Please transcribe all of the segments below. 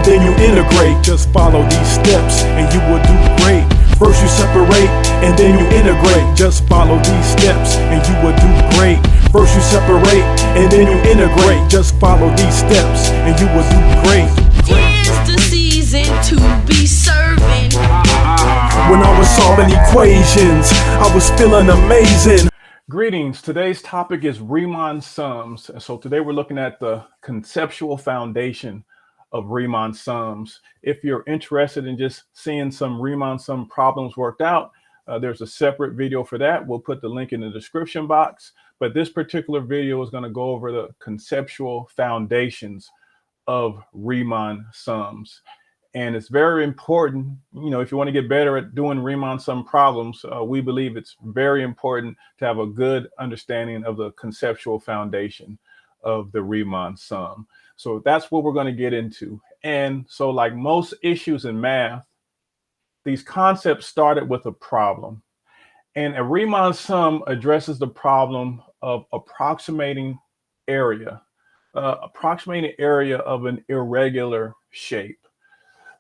then you integrate. Just follow these steps and you will do great. First you separate and then you integrate. Just follow these steps and you will do great. First you separate and then you integrate. Just follow these steps and you will do great. Tis the season to be serving. When I was solving equations, I was feeling amazing. Greetings. Today's topic is Riemann sums. So today we're looking at the conceptual foundation of Riemann sums. If you're interested in just seeing some Riemann sum problems worked out, there's a separate video for that. We'll put the link in the description box. But this particular video is going to go over the conceptual foundations of Riemann sums. And it's very important, if you want to get better at doing Riemann sum problems, we believe it's very important to have a good understanding of the conceptual foundation of the Riemann sum. So that's what we're going to get into. And so like most issues in math, these concepts started with a problem. And a Riemann sum addresses the problem of approximating area of an irregular shape.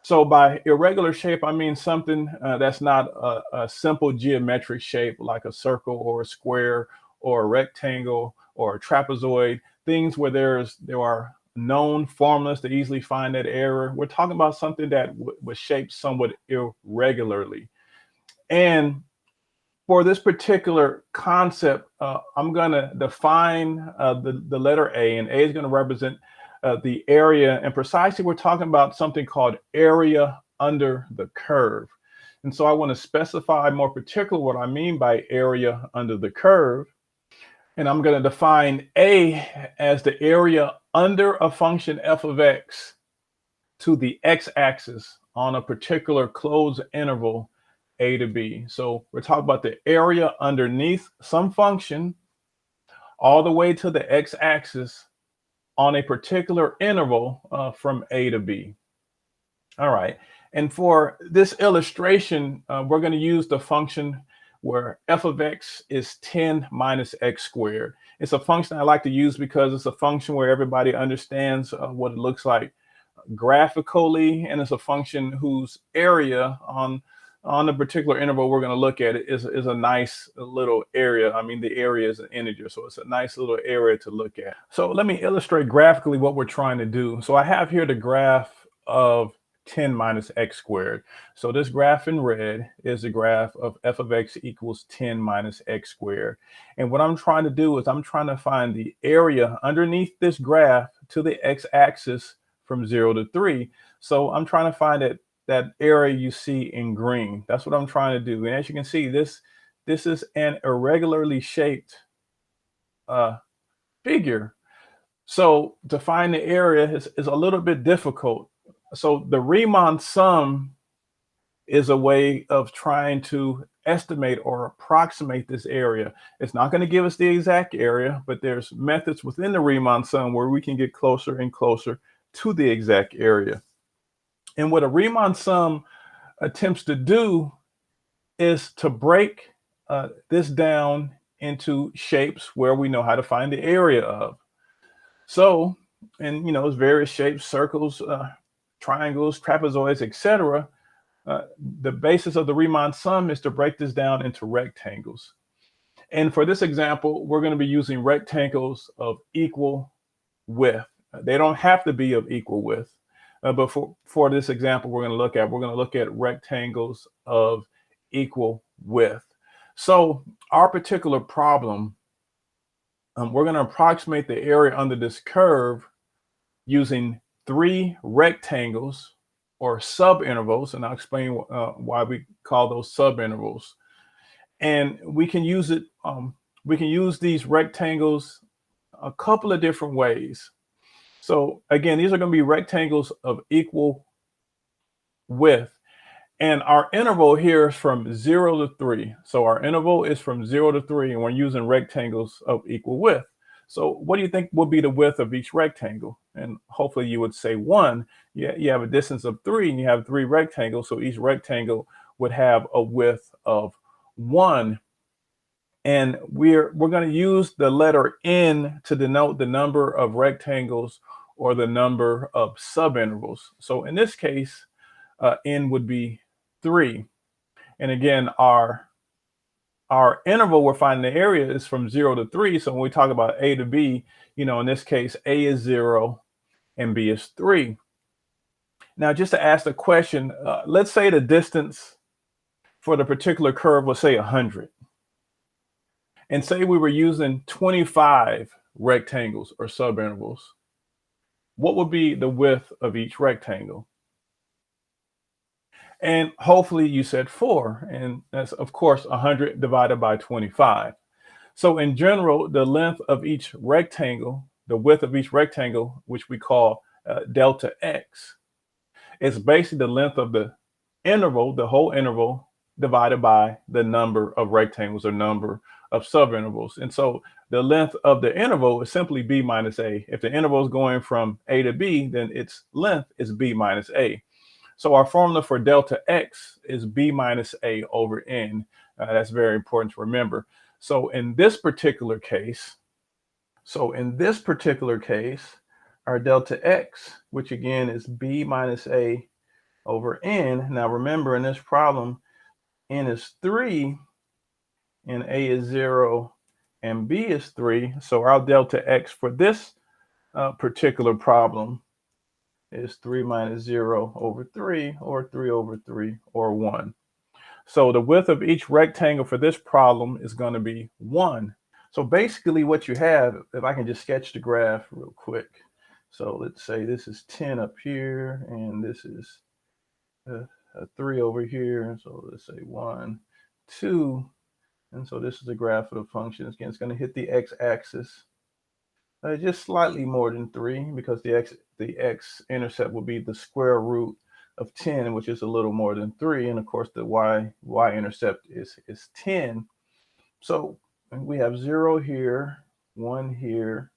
So by irregular shape, I mean something that's not a simple geometric shape like a circle or a square or a rectangle or a trapezoid, things where there are known formulas to easily find that error. We're talking about something that was shaped somewhat irregularly. And for this particular concept, I'm going to define the letter A, and A is going to represent the area, and precisely we're talking about something called area under the curve. And so I want to specify more particular what I mean by area under the curve. And I'm going to define A as the area under a function f of x to the x-axis on a particular closed interval a to b. So we're talking about the area underneath some function all the way to the x-axis on a particular interval from a to b. All right. And for this illustration, we're going to use the function where f of x is 10 minus x squared. It's a function I like to use because it's a function where everybody understands what it looks like graphically, and it's a function whose area on the particular interval we're going to look at it is a nice little area. I mean, the area is an integer, so it's a nice little area to look at. So let me illustrate graphically what we're trying to do. So I have here the graph of 10 minus x squared. So this graph in red is the graph of f of x equals 10 minus x squared. And what I'm trying to do is I'm trying to find the area underneath this graph to the x-axis from 0 to 3. So I'm trying to find that area you see in green. That's what I'm trying to do. And as you can see, this is an irregularly shaped figure. So to find the area is a little bit difficult. So the Riemann sum is a way of trying to estimate or approximate this area. It's not going to give us the exact area, but there's methods within the Riemann sum where we can get closer and closer to the exact area. And what a Riemann sum attempts to do is to break this down into shapes where we know how to find the area of. So, and it's various shapes, circles, triangles, trapezoids, etc. The basis of the Riemann sum is to break this down into rectangles. And for this example, we're going to be using rectangles of equal width. They don't have to be of equal width. But for this example, we're going to look at rectangles of equal width. So our particular problem, we're going to approximate the area under this curve using 3 rectangles or subintervals, and I'll explain why we call those subintervals. And we can use it. We can use these rectangles a couple of different ways. So again, these are going to be rectangles of equal width. And our interval here is from 0 to 3. So our interval is from 0 to 3, and we're using rectangles of equal width. So what do you think will be the width of each rectangle? And hopefully you would say 1. You have a distance of 3, and you have 3 rectangles. So each rectangle would have a width of 1. And we're going to use the letter N to denote the number of rectangles or the number of subintervals. So in this case, n would be 3. And again, our interval we're finding the area is from 0 to 3. So when we talk about A to B, in this case, A is 0 and B is 3. Now, just to ask the question, let's say the distance for the particular curve was, say, 100. And say we were using 25 rectangles or subintervals. What would be the width of each rectangle? And hopefully you said 4. And that's, of course, 100 divided by 25. So in general, the length of each rectangle, the width of each rectangle, which we call delta x, is basically the length of the interval, the whole interval, divided by the number of rectangles or number of subintervals. And so the length of the interval is simply b minus a. If the interval is going from a to b, then its length is b minus a. So our formula for delta x is b minus a over n. That's very important to remember. So in this particular case, our delta x, which again is b minus a over n. Now remember, in this problem, n is 3 and a is 0 and b is 3. So our delta x for this particular problem is 3 minus 0 over 3, or 3 over 3, or 1. So the width of each rectangle for this problem is going to be 1. So basically what you have, if I can just sketch the graph real quick. So let's say this is 10 up here, and this is a 3 over here. And so let's say 1, 2. And so this is the graph of the function. Again, it's going to hit the x-axis. Just slightly more than 3, because the x-intercept will be the square root of 10, which is a little more than 3. And of course, the y-intercept is 10. So we have 0 here, 1 here,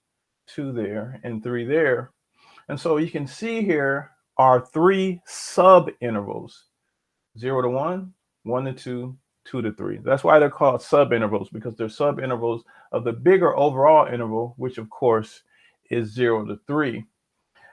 2 there, and 3 there. And so you can see here are 3 subintervals: 0 to 1, 1 to 2, 2 to 3. That's why they're called subintervals, because they're subintervals of the bigger overall interval, which of course is 0 to 3.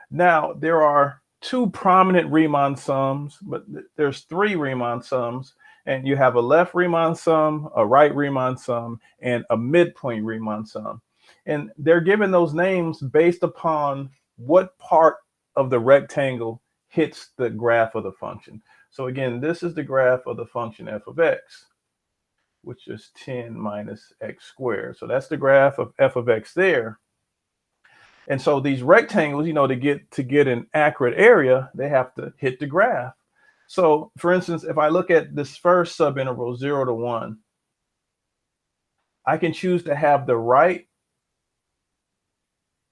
Now, there are 2 prominent Riemann sums, but there's 3 Riemann sums, and you have a left Riemann sum, a right Riemann sum, and a midpoint Riemann sum. And they're given those names based upon what part of the rectangle hits the graph of the function. So again, this is the graph of the function f of x, which is 10 minus x squared. So that's the graph of f of x there. And so these rectangles, to get an accurate area, they have to hit the graph. So for instance, if I look at this first subinterval, 0 to 1, I can choose to have the right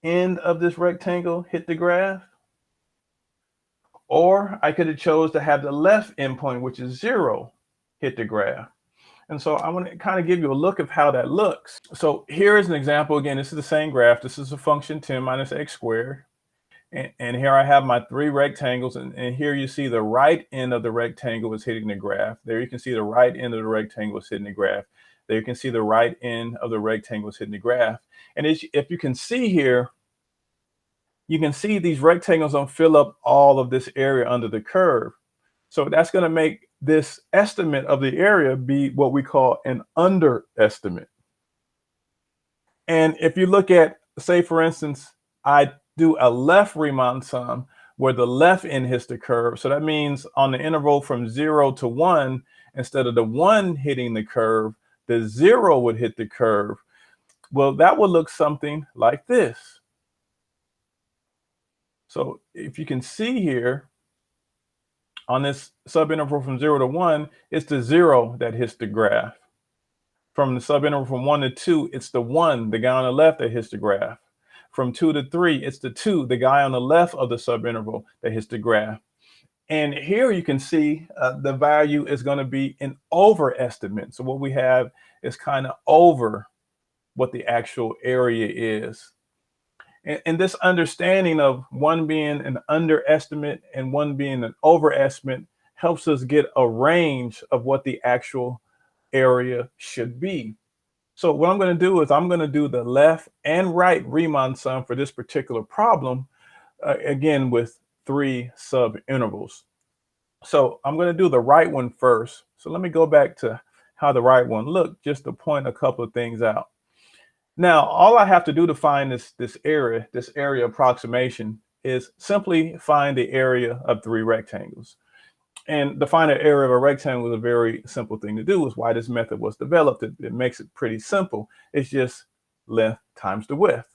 end of this rectangle hit the graph, or I could have chose to have the left endpoint, which is 0, hit the graph. And so I want to kind of give you a look of how that looks. So here is an example. Again, this is the same graph. This is a function 10 minus x squared. And here I have my 3 rectangles. And here you see the right end of the rectangle is hitting the graph. There you can see the right end of the rectangle is hitting the graph. There you can see the right end of the rectangle is hitting the graph. And if you can see here, you can see these rectangles don't fill up all of this area under the curve. So that's going to make this estimate of the area be what we call an underestimate. And if you look at, say, for instance, I do a left Riemann sum where the left end hits the curve. So that means on the interval from 0 to 1, instead of the 1 hitting the curve, the 0 would hit the curve. Well, that would look something like this. So if you can see here, on this subinterval from 0 to 1, it's the 0 that hits the graph. From the subinterval from 1 to 2, it's the 1, the guy on the left, that hits the graph. From 2 to 3, it's the 2, the guy on the left of the subinterval, that hits the graph. And here you can see the value is going to be an overestimate. So what we have is kind of over what the actual area is. And this understanding of one being an underestimate and one being an overestimate helps us get a range of what the actual area should be. So what I'm going to do is I'm going to do the left and right Riemann sum for this particular problem. again with 3 subintervals. So I'm going to do the right one first. So let me go back to how the right one looked, just to point a couple of things out. Now, all I have to do to find this area approximation, is simply find the area of 3 rectangles. And to find the area of a rectangle is a very simple thing to do. Is why this method was developed. It makes it pretty simple. It's just length times the width.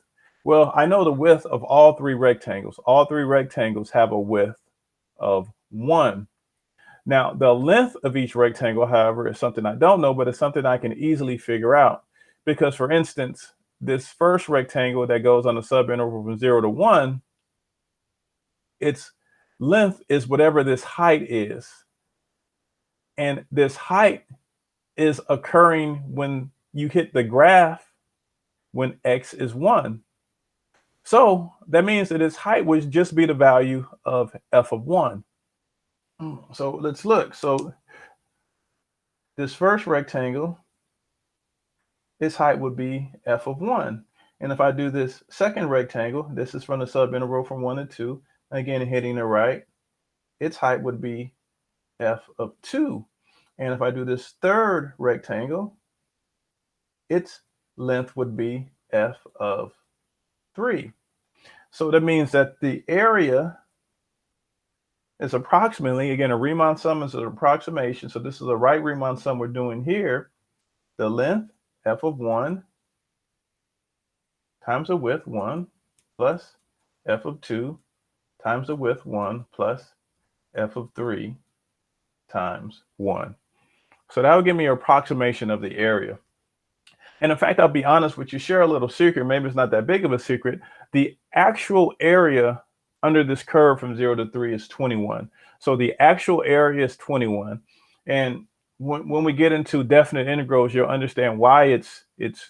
Well, I know the width of all 3 rectangles. All 3 rectangles have a width of 1. Now, the length of each rectangle, however, is something I don't know, but it's something I can easily figure out. Because, for instance, this first rectangle that goes on the subinterval from 0 to 1, its length is whatever this height is. And this height is occurring when you hit the graph when x is 1. So that means that its height would just be the value of f of 1. So let's look. So this first rectangle, its height would be f of 1. And if I do this second rectangle, this is from the subinterval from 1 to 2, again hitting the right, its height would be f of 2. And if I do this third rectangle, its length would be f of 3. So that means that the area is approximately, again, a Riemann sum is an approximation. So this is a right Riemann sum we're doing here. The length, f of 1, times the width, 1, plus f of 2, times the width, 1, plus f of 3, times 1. So that would give me an approximation of the area. And in fact, I'll be honest with you, share a little secret. Maybe it's not that big of a secret. The actual area under this curve from 0 to 3 is 21. So the actual area is 21. And when we get into definite integrals, you'll understand why it's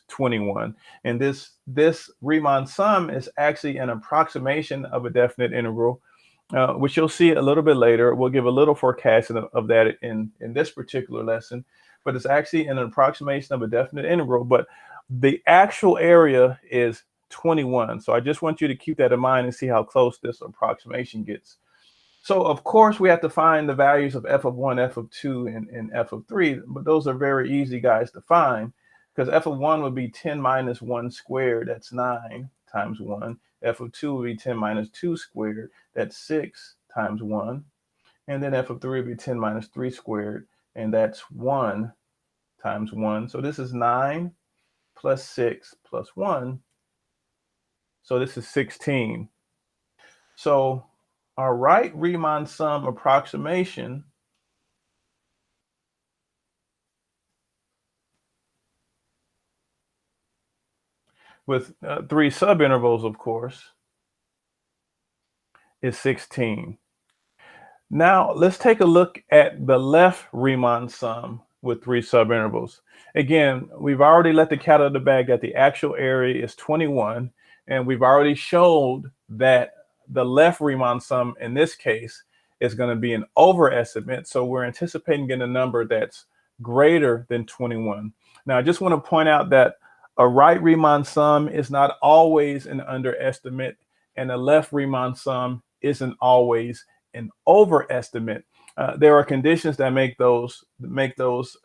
21. And this Riemann sum is actually an approximation of a definite integral, which you'll see a little bit later. We'll give a little forecasting of that in this particular lesson. But it's actually an approximation of a definite integral. But the actual area is 21. So I just want you to keep that in mind and see how close this approximation gets. So of course we have to find the values of f of 1, f of 2, and f of 3, but those are very easy guys to find, because f of 1 would be 10 minus 1 squared, that's 9 times 1. F of 2 would be 10 minus 2 squared, that's 6 times 1. And then f of 3 would be 10 minus 3 squared, and that's 1 times 1. So this is 9 plus 6 plus 1. So this is 16. So our right Riemann sum approximation with 3 subintervals, of course, is 16. Now let's take a look at the left Riemann sum with 3 subintervals. Again, we've already let the cat out of the bag that the actual area is 21, and we've already showed that the left Riemann sum in this case is going to be an overestimate. So we're anticipating getting a number that's greater than 21. Now, I just want to point out that a right Riemann sum is not always an underestimate, and a left Riemann sum isn't always an overestimate. There are conditions that make those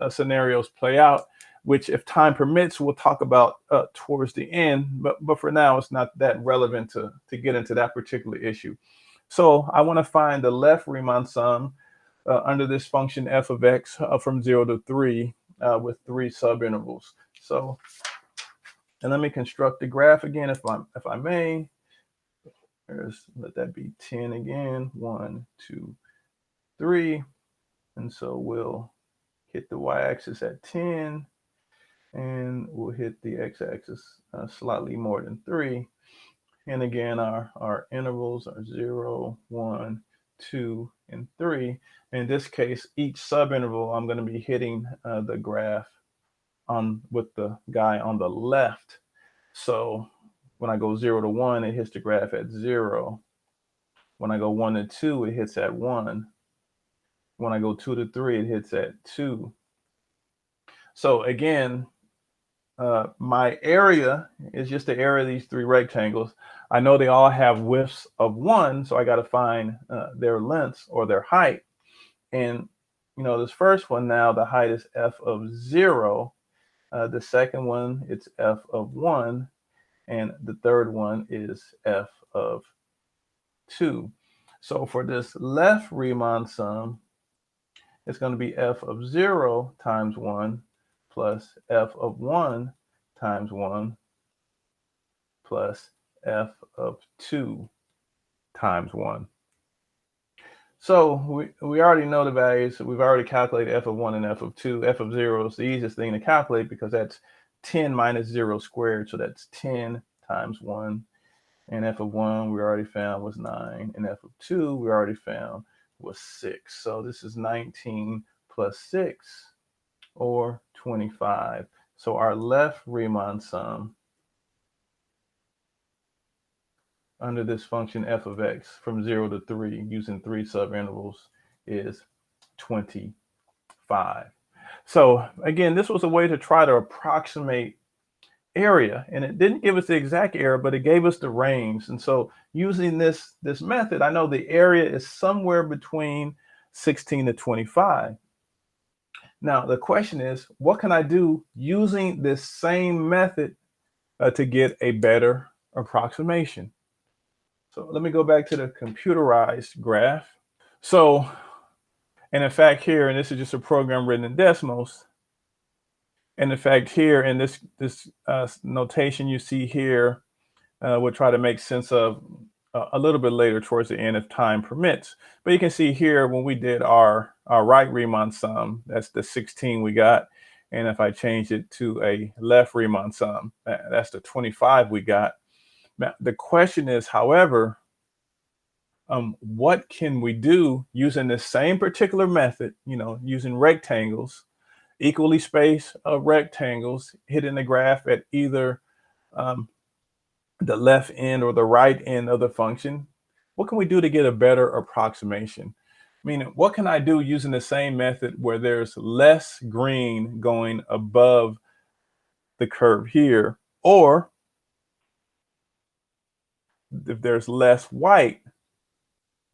scenarios play out, which, if time permits, we'll talk about towards the end. But for now, it's not that relevant to get into that particular issue. So I want to find the left Riemann sum under this function f of x from 0 to 3 with 3 subintervals. So, and let me construct the graph again, if I may. Let that be 10 again. 1, 2, 3. And so we'll hit the y-axis at 10, and we'll hit the x-axis slightly more than 3. And again, our intervals are 0, 1, 2, and 3. In this case, each subinterval, I'm going to be hitting the graph with the guy on the left. So when I go 0 to 1, it hits the graph at 0. When I go 1 to 2, it hits at 1. When I go 2 to 3, it hits at 2. So again, my area is just the area of these three rectangles. I know they all have widths of 1, so I got to find their lengths or their height. And this first one now, the height is f of 0. The second one, it's f of 1. And the third one is f of 2. So for this left Riemann sum, it's going to be f of 0 times 1 plus f of 1 times 1 plus f of 2 times 1. So we already know the values. We've already calculated f of 1 and f of 2. F of 0 is the easiest thing to calculate because that's 10 minus 0 squared. So that's 10 times 1. And f of 1 we already found was 9. And f of 2 we already found was 6. So this is 19 plus 6, or 25. So our left Riemann sum under this function f of x from 0 to 3 using 3 subintervals is 25. So again, this was a way to try to approximate area, and it didn't give us the exact area, but it gave us the range. And so using this method, I know the area is somewhere between 16 to 25. Now the question is, what can I do using this same method to get a better approximation? So let me go back to the computerized graph. So, and in fact here, and this is just a program written in Desmos, and in fact here in this notation you see here, we'll try to make sense of a little bit later towards the end if time permits. But you can see here when we did our right Riemann sum, that's the 16 we got. And if I change it to a left Riemann sum, that's the 25 we got. Now, the question is, however, what can we do using the same particular method, using rectangles, equally spaced rectangles, hitting the graph at either the left end or the right end of the function? What can we do to get a better approximation? Meaning, what can I do using the same method where there's less green going above the curve here, or if there's less white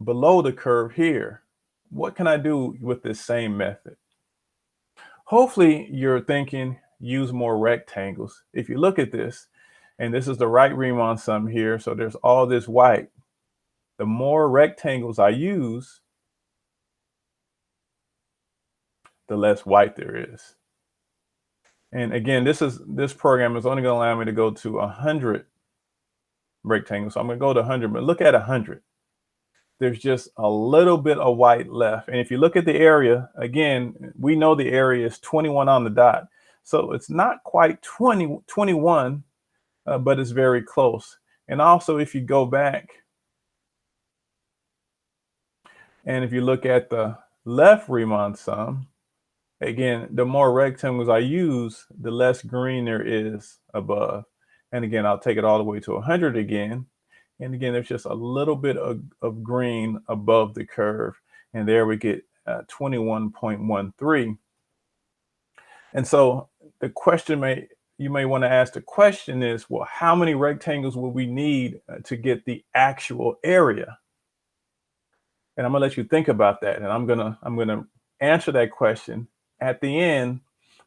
below the curve here? What can I do with this same method? Hopefully you're thinking use more rectangles. If you look at this, and this is the right Riemann sum here, so there's all this white. The more rectangles I use, the less white there is. And again, this program is only going to allow me to go to 100 rectangles. So I'm going to go to 100, but look at 100. There's just a little bit of white left. And if you look at the area, again, we know the area is 21 on the dot. So it's not quite 21, but it's very close. And also, if you go back and if you look at the left Riemann sum, again, the more rectangles I use, the less green there is above. And again, I'll take it all the way to 100 again. And again, there's just a little bit of green above the curve. And there we get 21.13. And so the question you may want to ask the question is, well, how many rectangles will we need to get the actual area? And I'm gonna let you think about that. And I'm gonna answer that question at the end,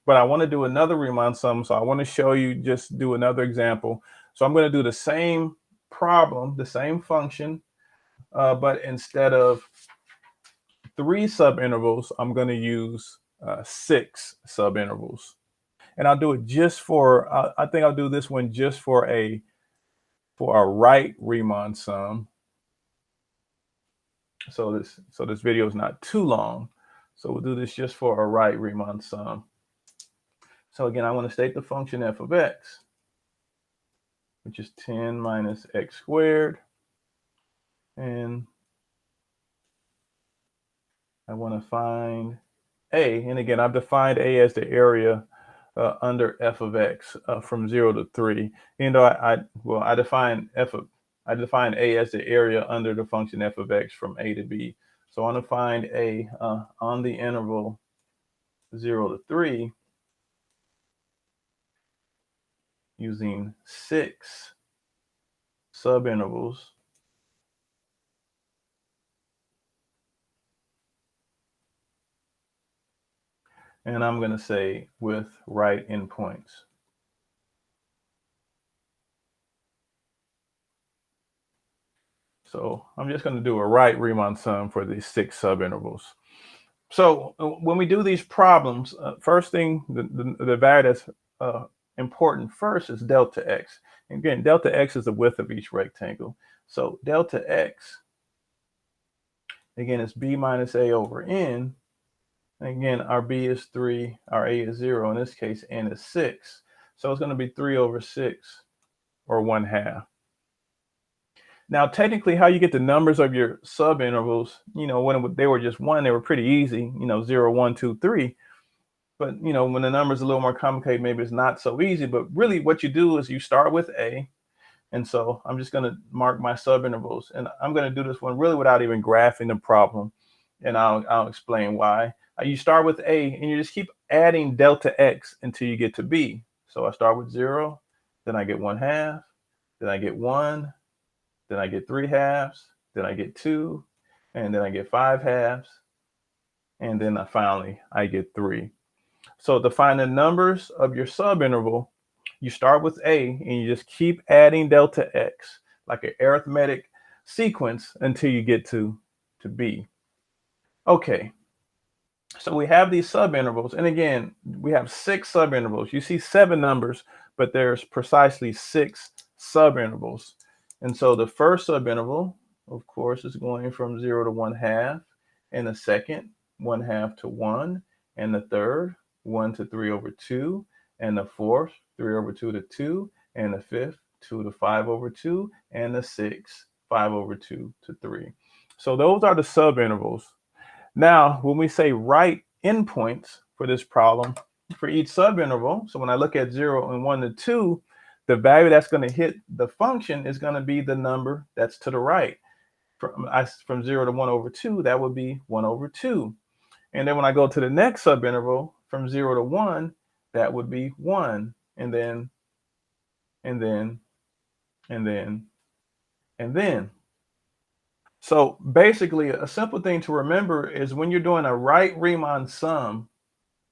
but I want to do another Riemann sum. So I want to show you, just do another example. So I'm going to do the same problem, the same function, but instead of 3 subintervals, I'm going to use 6 subintervals. And I'll do it just for, I think I'll do this one just for a right Riemann sum. So this video is not too long. So we'll do this just for a right Riemann sum. So again, I want to state the function f of x, which is 10 minus x squared. And I want to find a. And again, I've defined a as the area under f of x from 0 to 3. Even though I define a as the area under the function f of x from a to b. So I want to find a on the interval 0 to 3. using 6 subintervals. And I'm going to say with right endpoints. So I'm just going to do a right Riemann sum for these 6 subintervals. So when we do these problems, first thing, the value that's important first is delta x. And again, delta x is the width of each rectangle. So delta x, again, is b minus a over n. And again, our b is 3, our a is 0. In this case, n is 6. So it's going to be 3 over 6, or 1/2. Now, technically, how you get the numbers of your subintervals, when they were just 1, they were pretty easy, 0, 1, 2, 3. But, when the number's a little more complicated, maybe it's not so easy. But really what you do is you start with A. And so I'm just going to mark my subintervals. And I'm going to do this one really without even graphing the problem. And I'll explain why. You start with A, and you just keep adding delta x until you get to B. So I start with 0, then I get 1/2, then I get 1, then I get 3/2, then I get 2, and then I get 5/2, and then finally I get 3. So to find the numbers of your subinterval, you start with A and you just keep adding delta x like an arithmetic sequence until you get to B. Okay, so we have these subintervals, and again, we have 6 subintervals. You see 7 numbers, but there's precisely 6 subintervals. And so the first subinterval, of course, is going from 0 to 1/2, and the second, 1/2 to 1, and the third, 1 to 3 over 2, and the fourth, 3 over 2 to 2, and the fifth, 2 to 5 over 2, and the sixth, 5 over 2 to 3. So those are the subintervals. Now, when we say right endpoints for this problem, for each subinterval, so when I look at 0 and 1 to 2, the value that's going to hit the function is going to be the number that's to the right. From 0 to 1 over 2, that would be 1 over 2. And then when I go to the next subinterval, from 0 to 1, that would be 1. And then. So basically, a simple thing to remember is when you're doing a right Riemann sum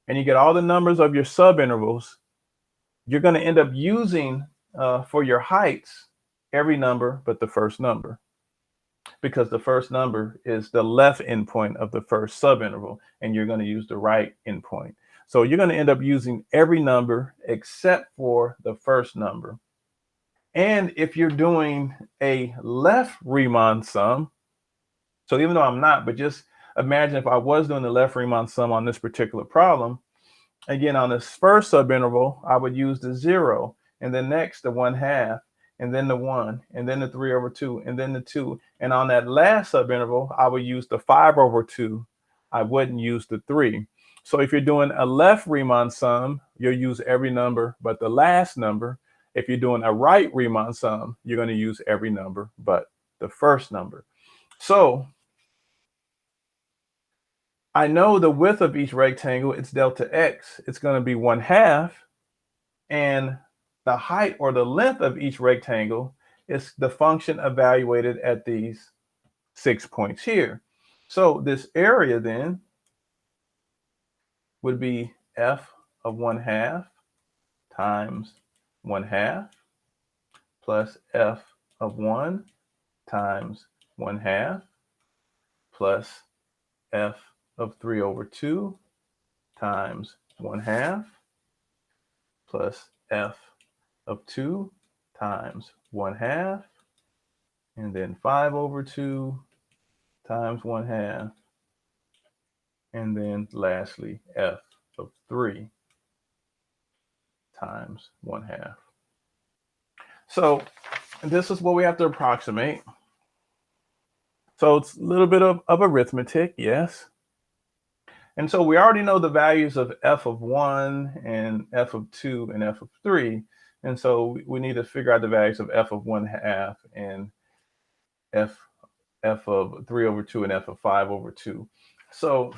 and you get all the numbers of your subintervals, you're going to end up using for your heights every number but the first number, because the first number is the left endpoint of the first subinterval, and you're going to use the right endpoint. So you're going to end up using every number except for the first number. And if you're doing a left Riemann sum, so even though I'm not, but just imagine if I was doing the left Riemann sum on this particular problem, again, on this first subinterval, I would use the 0, and then next the 1/2, and then the 1, and then the 3 over 2, and then the 2. And on that last subinterval, I would use the 5 over 2. I wouldn't use the 3. So if you're doing a left Riemann sum, you'll use every number but the last number. If you're doing a right Riemann sum, you're going to use every number but the first number. So I know the width of each rectangle, it's delta x. It's going to be 1/2. And the height or the length of each rectangle is the function evaluated at these 6 points here. So this area then would be f of 1/2 times 1/2 plus f of 1 times 1/2 plus f of 3 over 2 times 1/2 plus f of 2 times 1/2, and then 5 over 2 times 1/2, and then lastly f of 3 times 1/2. So this is what we have to approximate. So it's a little bit of arithmetic, yes. And so we already know the values of f of 1 and f of 2 and f of 3. And so we need to figure out the values of f of 1/2 and f of 3 over 2 and f of 5 over 2. So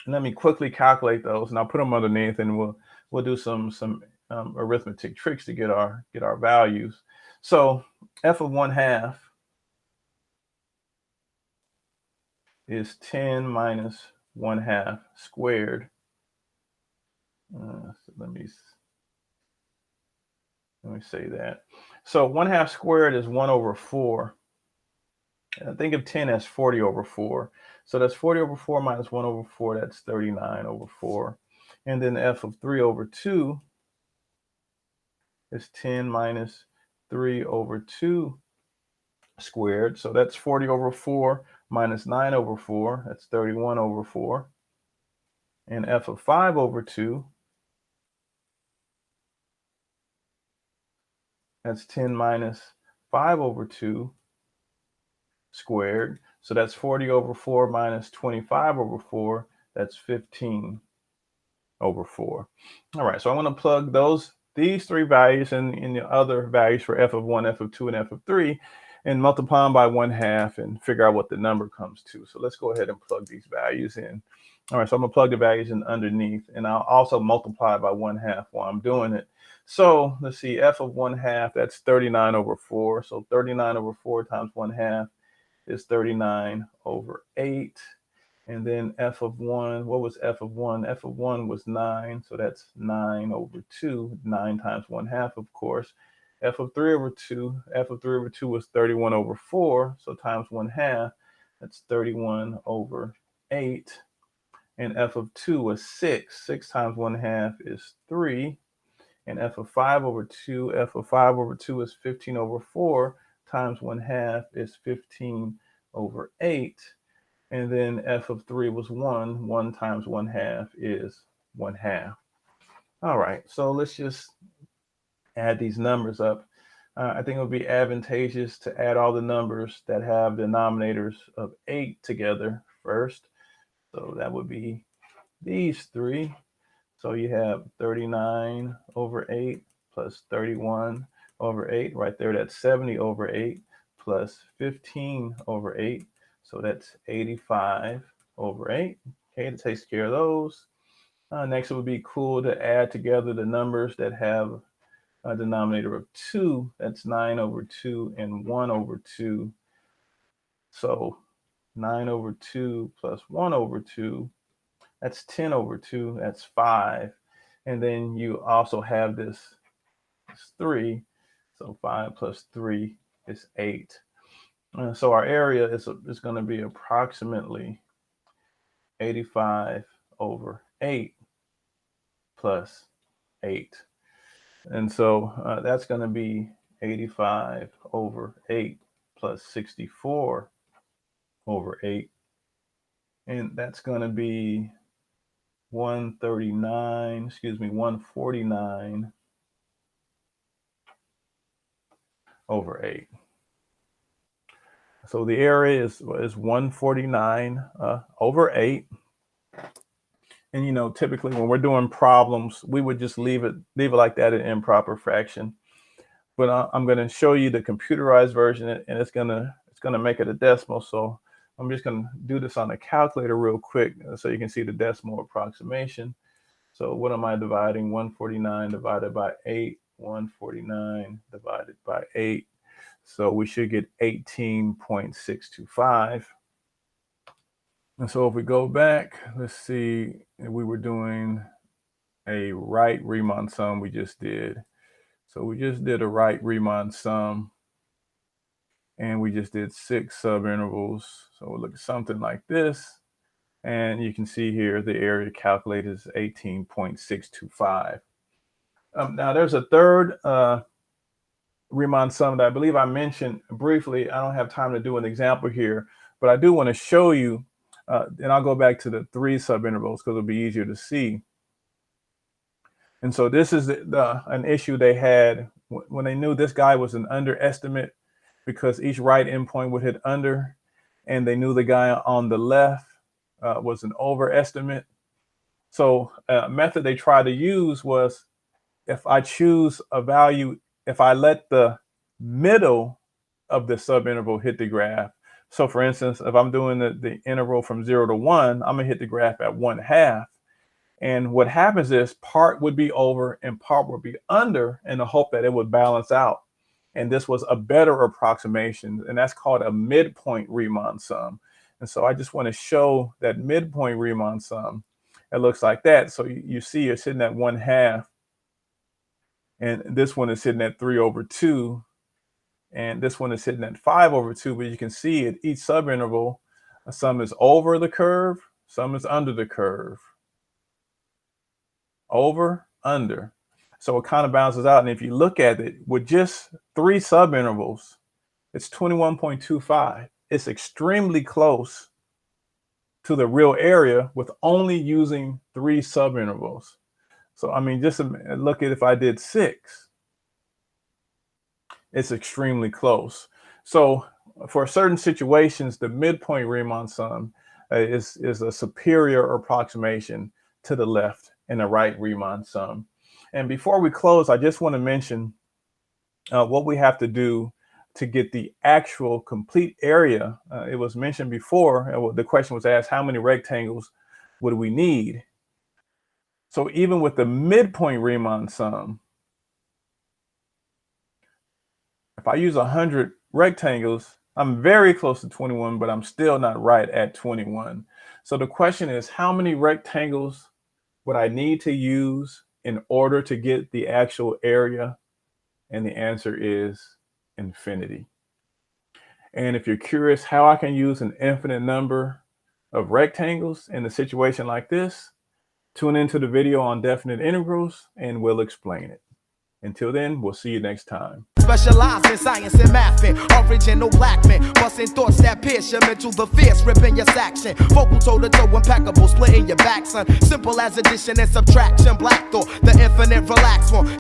let me quickly calculate those, and I'll put them underneath, and we'll do some arithmetic tricks to get our values. So f of 1/2 is 10 minus 1/2 squared. So let me say that. So 1/2 squared is 1/4. Think of 10 as 40/4. So that's 40/4 minus 1/4. That's 39/4. And then f of 3/2 is 10 minus 3/2 squared. So that's 40/4 minus 9/4. That's 31/4. And f of 5/2, that's 10 minus 5/2 squared. So that's 40/4 minus 25/4. That's 15/4. All right, so I'm going to plug these three values in the other values for f of 1, f of 2, and f of 3, and multiply them by 1/2 and figure out what the number comes to. So let's go ahead and plug these values in. All right, so I'm going to plug the values in underneath, and I'll also multiply by 1/2 while I'm doing it. So let's see, f of 1/2, that's 39/4. So 39/4 times 1/2 is 39/8. And then f of 1, what was f of 1? F of 1 was 9, so that's 9/2. 9 times 1/2, of course. F of 3/2 was 31/4, so times 1/2, that's 31/8. And f of 2 was 6. 6 times 1/2 is 3. And f of 5/2 is 15/4 times 1/2 is 15/8. And then f of 3 was 1. 1 times 1/2 is 1/2. All right, so let's just add these numbers up. I think it would be advantageous to add all the numbers that have denominators of 8 together first. So that would be these three. So you have 39/8 plus 31/8. Right there, that's 70/8 plus 15/8. So that's 85/8. Okay, that takes care of those. Next, it would be cool to add together the numbers that have a denominator of 2. That's 9/2 and 1/2. So 9/2 plus 1/2, that's 10/2. That's 5. And then you also have this 3. So 5 plus 3 is 8. So our area is going to be approximately 85/8 plus 8. And so that's going to be 85/8 plus 64/8. And that's going to be 149/8. So the area is 149/8. And, you know, typically when we're doing problems, we would just leave it like that in improper fraction. But I'm going to show you the computerized version, and it's going to make it a decimal. So I'm just going to do this on a calculator real quick so you can see the decimal approximation. So what am I dividing? 149 divided by 8. 149 divided by 8. So we should get 18.625. And so if we go back, let's see, we were doing a right Riemann sum we just did. So we just did a right Riemann sum, and we just did 6 subintervals. So we'll look at something like this. And you can see here the area calculated is 18.625. Now there's a third Riemann sum that I believe I mentioned briefly. I don't have time to do an example here, but I do want to show you, and I'll go back to the 3 subintervals because it'll be easier to see. And so this is an issue they had when they knew this guy was an underestimate, because each right endpoint would hit under, and they knew the guy on the left was an overestimate. So a method they tried to use was, if I choose a value, if I let the middle of the subinterval hit the graph. So for instance, if I'm doing the interval from 0 to 1, I'm gonna hit the graph at 1/2. And what happens is part would be over and part would be under in the hope that it would balance out. And this was a better approximation, and that's called a midpoint Riemann sum. And so I just want to show that midpoint Riemann sum. It looks like that. So you see you're sitting at 1/2, and this one is sitting at 3/2, and this one is sitting at 5/2. But you can see at each subinterval, some is over the curve, some is under the curve. Over, under. So it kind of balances out. And if you look at it with just 3 subintervals, it's 21.25. It's extremely close to the real area with only using 3 subintervals. So, I mean, just look at if I did 6, it's extremely close. So for certain situations, the midpoint Riemann sum is a superior approximation to the left and the right Riemann sum. And before we close, I just want to mention what we have to do to get the actual complete area. It was mentioned before, the question was asked, how many rectangles would we need? So even with the midpoint Riemann sum, if I use 100 rectangles, I'm very close to 21, but I'm still not right at 21. So the question is, how many rectangles would I need to use in order to get the actual area? And the answer is infinity. And if you're curious how I can use an infinite number of rectangles in a situation like this, tune into the video on definite integrals and we'll explain it. Until then, we'll see you next time. Specialized in science and math, original black men, busting thoughts that pierce your mental, the fierce, ripping your section. Vocal toe to toe, impeccable, splitting your back, son. Simple as addition and subtraction, black thought, the infinite relax one.